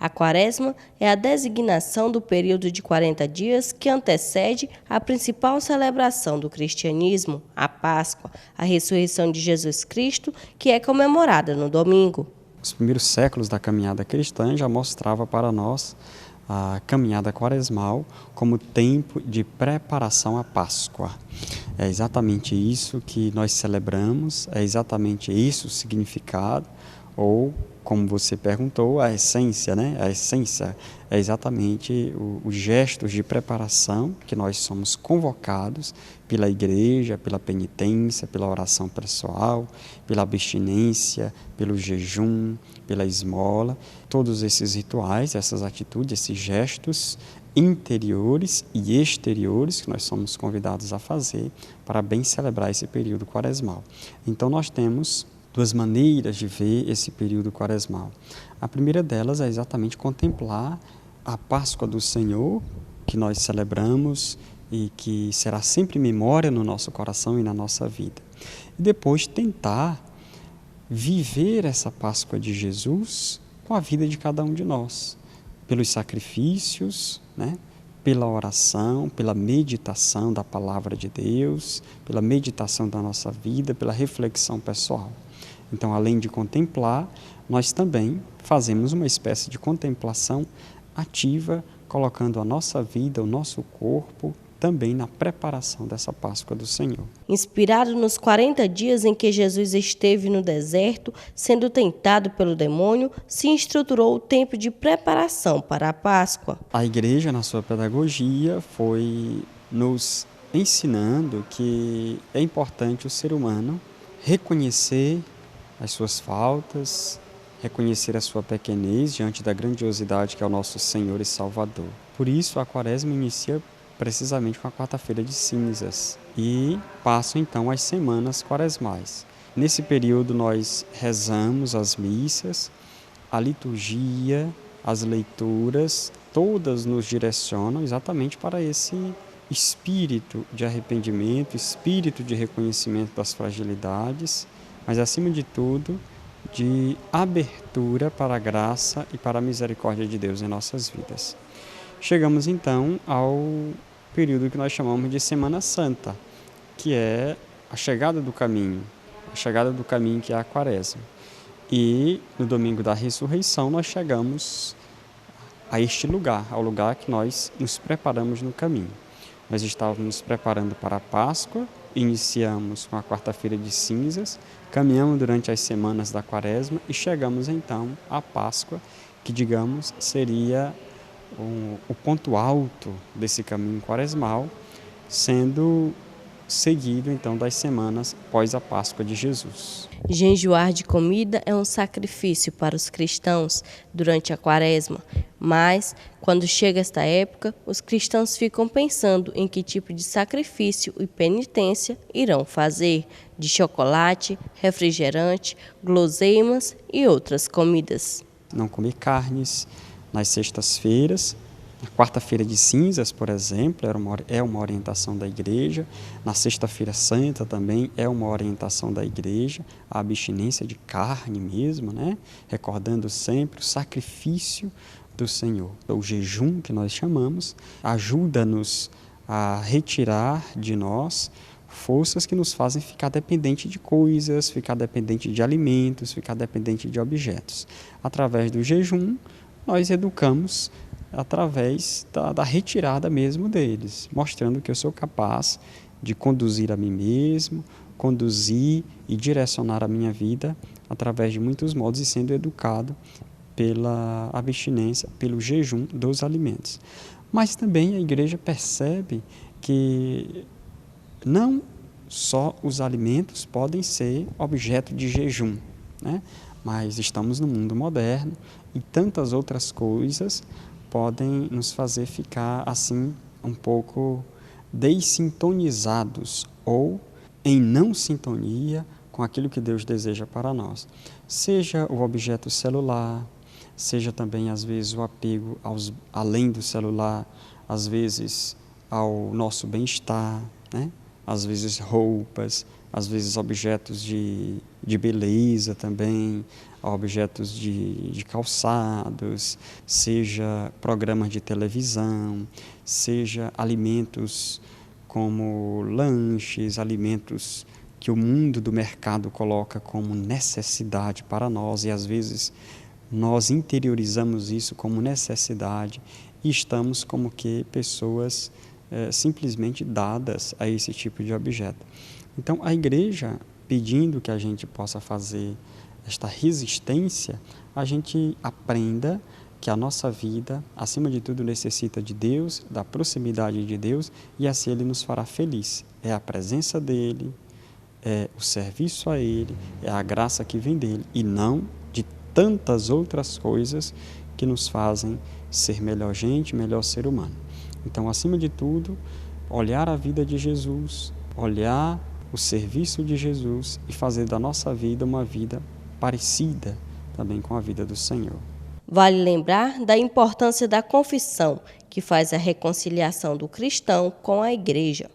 A Quaresma é a designação do período de 40 dias que antecede a principal celebração do cristianismo, a Páscoa, a ressurreição de Jesus Cristo, que é comemorada no domingo. Os primeiros séculos da caminhada cristã já mostrava para nós a caminhada quaresmal como tempo de preparação à Páscoa. É exatamente isso que nós celebramos, é exatamente isso o significado, ou, como você perguntou, a essência, né? A essência é exatamente os gestos de preparação que nós somos convocados pela igreja, pela penitência, pela oração pessoal, pela abstinência, pelo jejum, pela esmola. Todos esses rituais, essas atitudes, esses gestos interiores e exteriores que nós somos convidados a fazer para bem celebrar esse período quaresmal. Então nós temos duas maneiras de ver esse período quaresmal. A primeira delas é exatamente contemplar a Páscoa do Senhor, que nós celebramos e que será sempre memória no nosso coração e na nossa vida. E depois tentar viver essa Páscoa de Jesus com a vida de cada um de nós, pelos sacrifícios, né? Pela oração, pela meditação da palavra de Deus, pela meditação da nossa vida, pela reflexão pessoal. Então, além de contemplar, nós também fazemos uma espécie de contemplação ativa, colocando a nossa vida, o nosso corpo, também na preparação dessa Páscoa do Senhor. Inspirado nos 40 dias em que Jesus esteve no deserto, sendo tentado pelo demônio, se estruturou o tempo de preparação para a Páscoa. A Igreja, na sua pedagogia, foi nos ensinando que é importante o ser humano reconhecer as suas faltas, reconhecer a sua pequenez diante da grandiosidade que é o nosso Senhor e Salvador. Por isso, a Quaresma inicia precisamente com a quarta-feira de cinzas e passam então as semanas quaresmais. Nesse período nós rezamos as missas, a liturgia, as leituras, todas nos direcionam exatamente para esse espírito de arrependimento, espírito de reconhecimento das fragilidades, mas acima de tudo, de abertura para a graça e para a misericórdia de Deus em nossas vidas. Chegamos então ao período que nós chamamos de Semana Santa, que é a chegada do caminho que é a Quaresma. E no domingo da ressurreição nós chegamos a este lugar, ao lugar que nós nos preparamos no caminho. Nós estávamos nos preparando para a Páscoa, iniciamos com a quarta-feira de cinzas, caminhamos durante as semanas da Quaresma e chegamos então à Páscoa, que digamos seria o ponto alto desse caminho quaresmal, sendo seguido então das semanas após a Páscoa de Jesus. Jejuar de comida é um sacrifício para os cristãos durante a Quaresma, mas quando chega esta época, os cristãos ficam pensando em que tipo de sacrifício e penitência irão fazer, de chocolate, refrigerante, guloseimas e outras comidas. Não comer carnes nas sextas-feiras. Na quarta-feira de cinzas, por exemplo, é uma orientação da igreja. Na sexta-feira santa também é uma orientação da igreja, a abstinência de carne mesmo, né? Recordando sempre o sacrifício do Senhor. O jejum, que nós chamamos, ajuda-nos a retirar de nós forças que nos fazem ficar dependente de coisas, ficar dependente de alimentos, ficar dependente de objetos. Através do jejum, nós educamos através da retirada mesmo deles, mostrando que eu sou capaz de conduzir a mim mesmo, conduzir e direcionar a minha vida através de muitos modos e sendo educado pela abstinência, pelo jejum dos alimentos. Mas também a igreja percebe que não só os alimentos podem ser objeto de jejum, né? Mas estamos no mundo moderno e tantas outras coisas podem nos fazer ficar assim um pouco dessintonizados ou em não sintonia com aquilo que Deus deseja para nós. Seja o objeto celular, seja também às vezes o apego além do celular, às vezes ao nosso bem-estar, né? Às vezes roupas, às vezes objetos de beleza também, a objetos de calçados, seja programas de televisão, seja alimentos como lanches, alimentos que o mundo do mercado coloca como necessidade para nós, e às vezes nós interiorizamos isso como necessidade e estamos como que pessoas simplesmente dadas a esse tipo de objeto. Então, a igreja, pedindo que a gente possa fazer esta resistência, a gente aprenda que a nossa vida, acima de tudo, necessita de Deus, da proximidade de Deus, e assim Ele nos fará feliz. É a presença dEle, é o serviço a Ele, é a graça que vem dEle, e não de tantas outras coisas que nos fazem ser melhor gente, melhor ser humano. Então, acima de tudo, olhar a vida de Jesus, olhar o serviço de Jesus e fazer da nossa vida uma vida parecida também com a vida do Senhor. Vale lembrar da importância da confissão, que faz a reconciliação do cristão com a igreja.